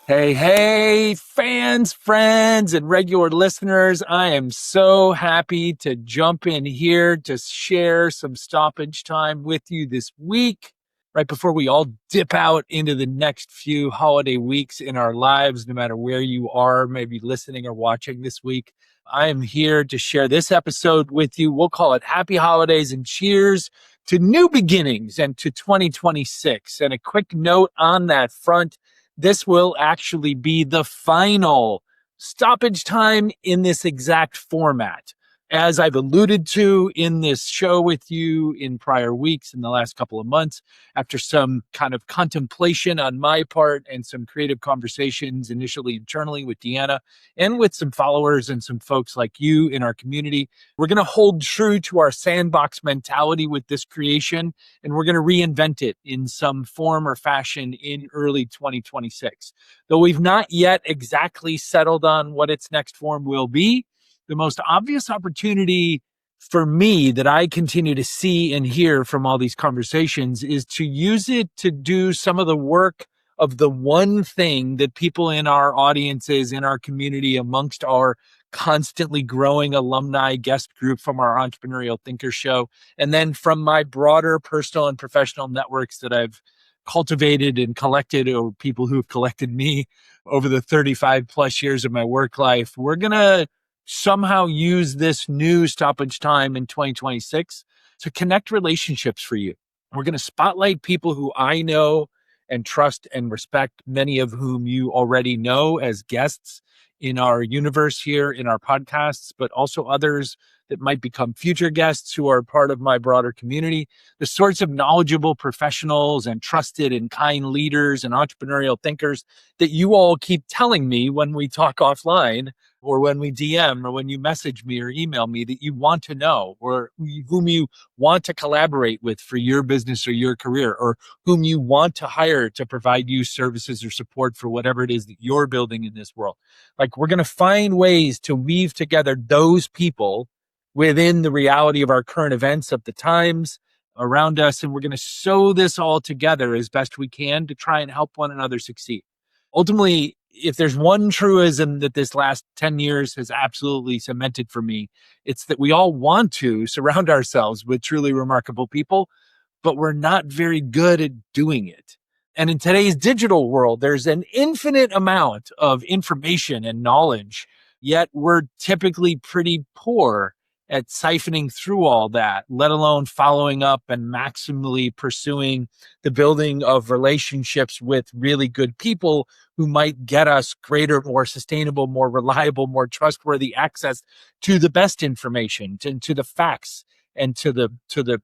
Hey, hey, fans, friends, and regular listeners. I am so happy to jump in here to share some stoppage time with you this week, right before we all dip out into the next few holiday weeks in our lives, no matter where you are, maybe listening or watching this week. I am here to share this episode with you. We'll call it Happy Holidays and Cheers to New Beginnings and to 2026. And a quick note on that front. This will actually be the final stoppage time in this exact format. As I've alluded to in this show with you in prior weeks in the last couple of months, after some kind of contemplation on my part and some creative conversations initially internally with Deanna and with some followers and some folks like you in our community, we're going to hold true to our sandbox mentality with this creation, and we're going to reinvent it in some form or fashion in early 2026. Though we've not yet exactly settled on what its next form will be, the most obvious opportunity for me that I continue to see and hear from all these conversations is to use it to do some of the work of the one thing that people in our audiences, in our community, amongst our constantly growing alumni guest group from our Entrepreneurial Thinker show, and then from my broader personal and professional networks that I've cultivated and collected, or people who have collected me over the 35 plus years of my work life. We're going to somehow use this new stoppage time in 2026 to connect relationships for you. We're going to spotlight people who I know and trust and respect, many of whom you already know as guests in our universe here in our podcasts, but also others that might become future guests who are part of my broader community. The sorts of knowledgeable professionals and trusted and kind leaders and entrepreneurial thinkers that you all keep telling me when we talk offline or when we DM or when you message me or email me that you want to know, or whom you want to collaborate with for your business or your career, or whom you want to hire to provide you services or support for whatever it is that you're building in this world. Like, we're going to find ways to weave together those people within the reality of our current events of the times around us. And we're going to sew this all together as best we can to try and help one another succeed. Ultimately, if there's one truism that this last 10 years has absolutely cemented for me, it's that we all want to surround ourselves with truly remarkable people, but we're not very good at doing it. And in today's digital world, there's an infinite amount of information and knowledge, yet we're typically pretty poor at siphoning through all that, let alone following up and maximally pursuing the building of relationships with really good people who might get us greater, more sustainable, more reliable, more trustworthy access to the best information, to the facts, and to the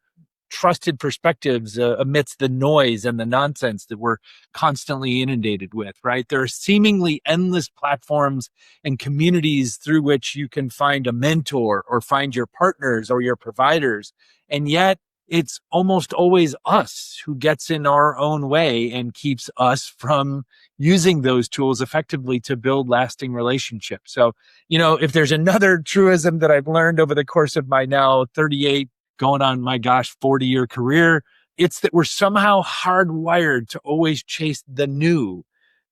trusted perspectives amidst the noise and the nonsense that we're constantly inundated with, right? There are seemingly endless platforms and communities through which you can find a mentor or find your partners or your providers. And yet it's almost always us who gets in our own way and keeps us from using those tools effectively to build lasting relationships. So, if there's another truism that I've learned over the course of my now 38 going on, my gosh, 40-year career, it's that we're somehow hardwired to always chase the new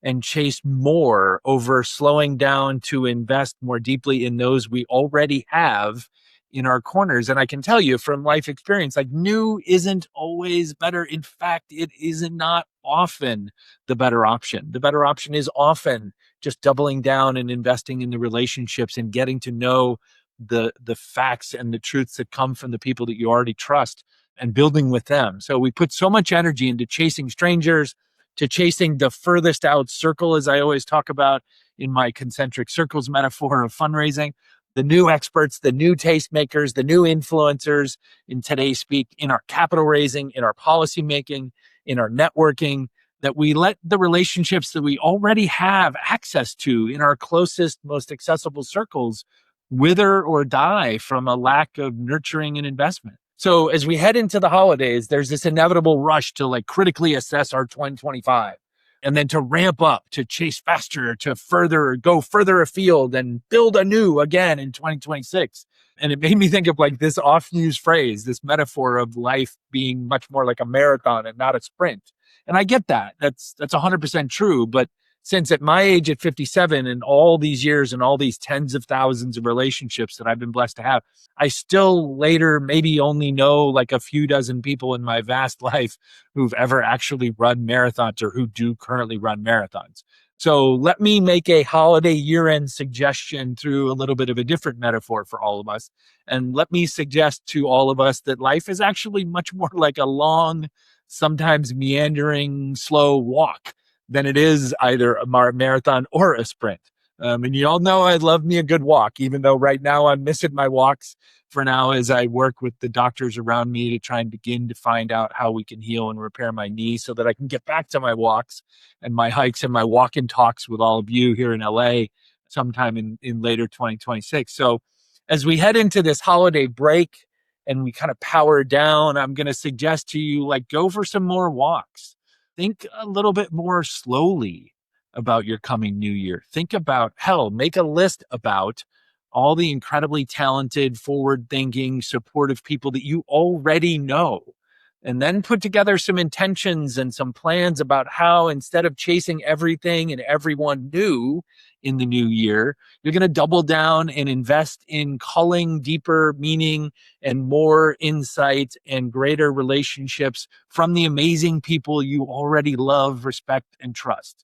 and chase more over slowing down to invest more deeply in those we already have in our corners. And I can tell you from life experience, like, new isn't always better. In fact, it is not often the better option. The better option is often just doubling down and investing in the relationships and getting to know the facts and the truths that come from the people that you already trust and building with them. So we put so much energy into chasing strangers, to chasing the furthest out circle, as I always talk about in my concentric circles metaphor of fundraising, the new experts, the new tastemakers, the new influencers in today's speak, in our capital raising, in our policy making, in our networking, that we let the relationships that we already have access to in our closest, most accessible circles wither or die from a lack of nurturing and investment. So as we head into the holidays, there's this inevitable rush to critically assess our 2025 and then to ramp up, to chase faster, to go further afield and build anew again in 2026. And it made me think of this oft-used phrase, this metaphor of life being much more like a marathon and not a sprint. And I get that. That's 100% true. But since at my age at 57 and all these years and all these tens of thousands of relationships that I've been blessed to have, I still later maybe only know like a few dozen people in my vast life who've ever actually run marathons or who do currently run marathons. So let me make a holiday year-end suggestion through a little bit of a different metaphor for all of us. And let me suggest to all of us that life is actually much more like a long, sometimes meandering, slow walk than it is either a marathon or a sprint. And you all know I love me a good walk, even though right now I'm missing my walks for now as I work with the doctors around me to try and begin to find out how we can heal and repair my knee so that I can get back to my walks and my hikes and my walk and talks with all of you here in LA sometime in later 2026. So as we head into this holiday break and we kind of power down, I'm going to suggest to you, like, go for some more walks. Think a little bit more slowly about your coming new year. Think about, hell, make a list about all the incredibly talented, forward thinking, supportive people that you already know. And then put together some intentions and some plans about how, instead of chasing everything and everyone new in the new year, you're going to double down and invest in culling deeper meaning and more insight and greater relationships from the amazing people you already love, respect, and trust.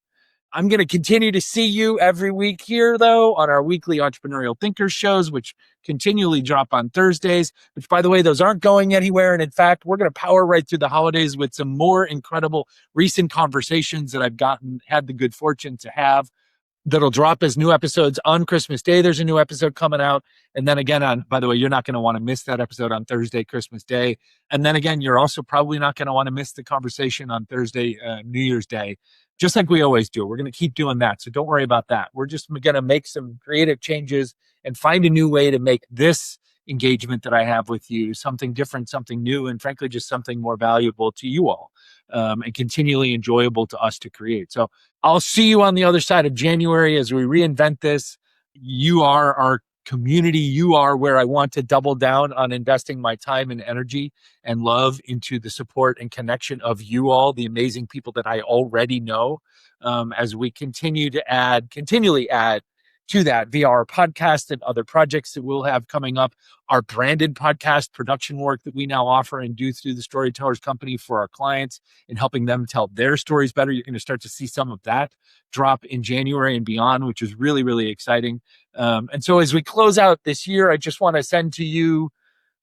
I'm going to continue to see you every week here, though, on our weekly Entrepreneurial Thinkers shows, which continually drop on Thursdays, which, by the way, those aren't going anywhere. And in fact, we're going to power right through the holidays with some more incredible recent conversations that I've had the good fortune to have that'll drop as new episodes on Christmas Day. There's a new episode coming out. And then again, by the way, you're not going to want to miss that episode on Thursday, Christmas Day. And then again, you're also probably not going to want to miss the conversation on Thursday, New Year's Day, just like we always do. We're going to keep doing that. So don't worry about that. We're just going to make some creative changes and find a new way to make this engagement that I have with you something different, something new, and frankly, just something more valuable to you all, and continually enjoyable to us to create. So I'll see you on the other side of January as we reinvent this. You are our community. You are where I want to double down on investing my time and energy and love into the support and connection of you all, the amazing people that I already know, as we continually add to that via our podcast and other projects that we'll have coming up, our branded podcast production work that we now offer and do through the Storytellers Company for our clients and helping them tell their stories better. You're going to start to see some of that drop in January and beyond, which is really, really exciting. And so as we close out this year, I just want to send to you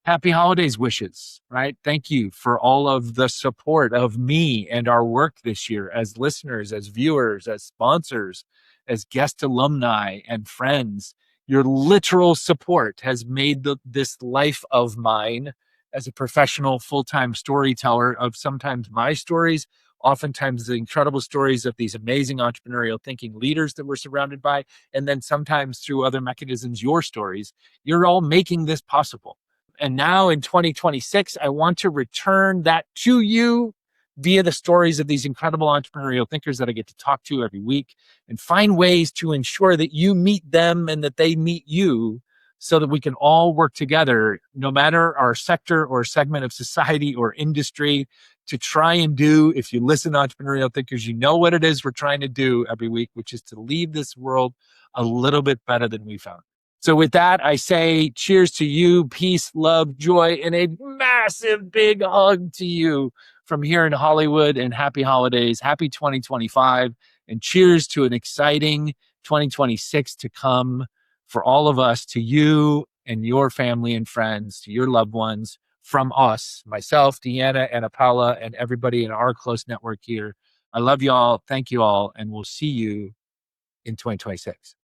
happy holidays wishes, right? Thank you for all of the support of me and our work this year as listeners, as viewers, as sponsors, as guest alumni and friends. Your literal support has made this life of mine as a professional full-time storyteller of sometimes my stories, oftentimes the incredible stories of these amazing entrepreneurial thinking leaders that we're surrounded by, and then sometimes through other mechanisms, your stories. You're all making this possible. And now in 2026, I want to return that to you via the stories of these incredible entrepreneurial thinkers that I get to talk to every week, and find ways to ensure that you meet them and that they meet you so that we can all work together, no matter our sector or segment of society or industry, to try and do, if you listen to Entrepreneurial Thinkers, you know what it is we're trying to do every week, which is to leave this world a little bit better than we found. So with that, I say cheers to you, peace, love, joy, and a massive big hug to you from here in Hollywood, and happy holidays, happy 2025, and cheers to an exciting 2026 to come for all of us, to you and your family and friends, to your loved ones, from us, myself, Deanna, and Apala, and everybody in our close network here. I love you all. Thank you all. And we'll see you in 2026.